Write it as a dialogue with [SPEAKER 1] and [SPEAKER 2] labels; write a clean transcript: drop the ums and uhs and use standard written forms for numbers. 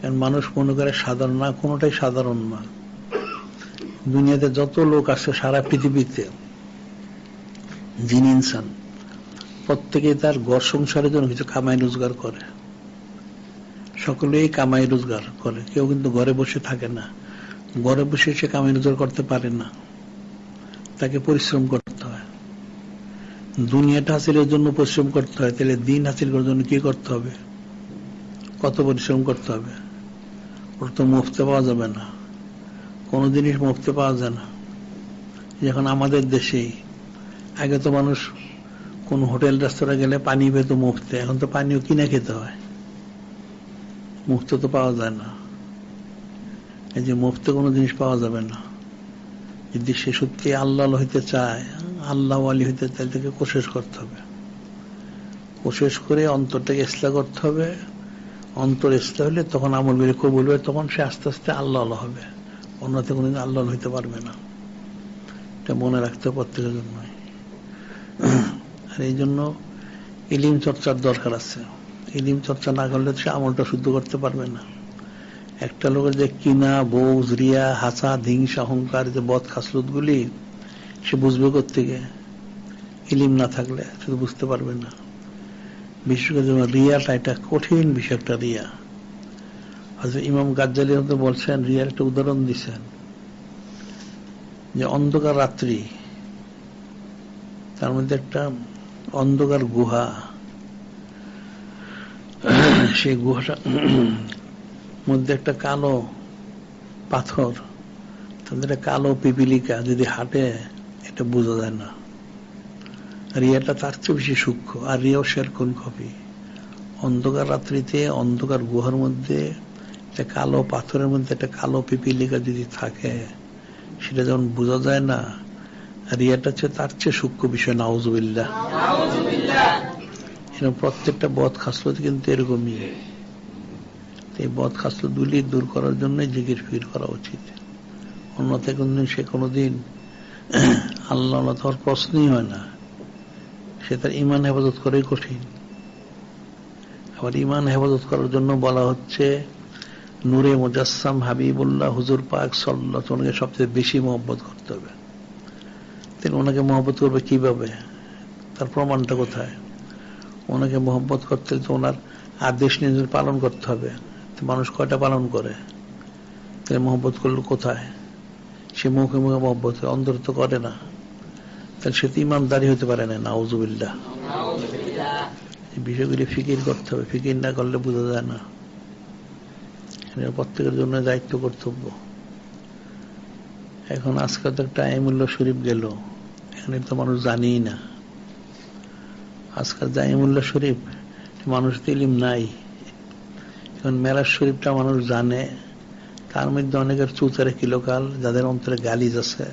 [SPEAKER 1] কারণ মানুষ মনে করে সাধারণ না, কোনোটাই সাধারণ না। দুনিয়াতে যত লোক আছে সারা পৃথিবীতে, জিন ইনসান, প্রত্যেকেই তার ঘর সংসারের জন্য কিছু কামাই রোজগার করে। সকলেই কামাই রোজগার করে, কেউ কিন্তু ঘরে বসে থাকে না। ঘরে বসে সে কামাই রোজগার করতে পারে না, তাকে পরিশ্রম করতে হয়। দুনিয়াটা হাসিলের জন্য পরিশ্রম করতে হয়, তাহলে দিন হাসিল করার জন্য কি করতে হবে, কত পরিশ্রম করতে হবে। ওর তো মুফতে পাওয়া যাবে না, কোনো জিনিস মুফতে পাওয়া যায় না। যখন আমাদের দেশেই আগে তো মানুষ কোন হোটেল রেস্তোরাঁ গেলে পানি পেত মুফতে, এখন তো পানিও কিনে খেতে হয়, মুফতে তো পাওয়া যায় না। এই যে মুফতে কোনো জিনিস পাওয়া যাবে না। যদি সে সত্যি আল্লাহ হইতে চায়, আল্লাহ আলী হইতে চায়, তাকে কোশিশ করতে হবে। কোশিশ করে অন্তরটাকে ইসলাহ করতে হবে। অন্তর ইসলাহ হলে তখন আমলগুলি কবুল হবে, তখন সে আস্তে আস্তে আল্লাহ হবে। অন্যতে কোনদিন আল্লাহ হইতে পারবে না। এটা মনে রাখতে হবে প্রত্যেকের জন্য। আর এই জন্য ইলিম চর্চার দরকার আছে। ইলিম চর্চা না করলে সে আমলটা শুদ্ধ করতে পারবে না। একটা লোকের যে কিনা, বোঝ, রিয়া, হাসা, হিংসা, অহংকার, যে বদ খাসলত গুলি, সে বুঝবে কোত্থেকে? ইলিম না থাকলে শুধু বুঝতে পারবে না। বিশেষ করে যেমন রিয়াটা, এটা কঠিন বিষয় একটা রিয়া। হযরত ইমাম গাজ্জালী বলছেন, রিয়ার একটা উদাহরণ দিচ্ছেন, যে অন্ধকার রাত্রি, তার মধ্যে একটা অন্ধকার গুহা, সেই গুহাটা মধ্যে একটা কালো পাথর, তাদের কালো পিপিলিকা যদি হাঁটে, এটা বোঝা যায় না। রিয়াটা তার চেয়ে বেশি সূক্ষ্ম। আর রিয়াও সেরকম কপি। অন্ধকার রাত্রিতে অন্ধকার গুহার মধ্যে একটা কালো পাথরের মধ্যে একটা কালো পিপিলিকা যদি থাকে, সেটা যখন বোঝা যায় না, রিয়াটা হচ্ছে তার চেয়ে সূক্ষ্ম বিষয়। নাউজুবিল্লাহ। এরকম প্রত্যেকটা বদ খাসলত কিন্তু এরকমই। এই বদ খাসলত গুলি দূর করার জন্য জিকির ফিকির করা উচিত। অন্যথায় কোনদিন সে কোনদিন আল্লাহ তার প্রশ্নই হয় না। সে তার ইমান হেফাজত করাই কঠিন। আবার ইমান হেফাজত করার জন্য বলা হচ্ছে, নূরে মুজাসসাম হাবিবুল্লাহ হুজুর পাক সাল্লাল্লাহু আলাইহি ওয়াসাল্লামকে সবচেয়ে বেশি মহব্বত করতে হবে। তিনি ওনাকে মহব্বত করবে কিভাবে? তার প্রমাণটা কোথায়? ওনাকে মহব্বত করতে হলে তো ওনার আদেশ নির্দেশ পালন করতে হবে। মানুষ কয়টা পালন করে? তাহলে মহব্বত করলো কোথায়? সে মুখে মুখে মহব্বত করে, অন্তর তো করে না। তাহলে সে তো ইমানদারি হতে পারে না। নাউজুবিল্লাহ। এই বিষয়গুলি ফিকির করতে হবে। ফিকির না করলে বোঝা যায় না। প্রত্যেকের জন্য দায়িত্ব, কর্তব্য। এখন আজকাল তো একটা আইমুল্লাহ শরীফ গেল, এখানে তো মানুষ জানেই না। আজকাল যে আইমুল্লাহ শরীফ, মানুষ তো ইলিম নাই। এখন মেরাজ শরীফটা মানুষ জানে, তার মধ্যে অনেকের চুচারে কিলোকাল, যাদের অন্তরে গালিজ আছে।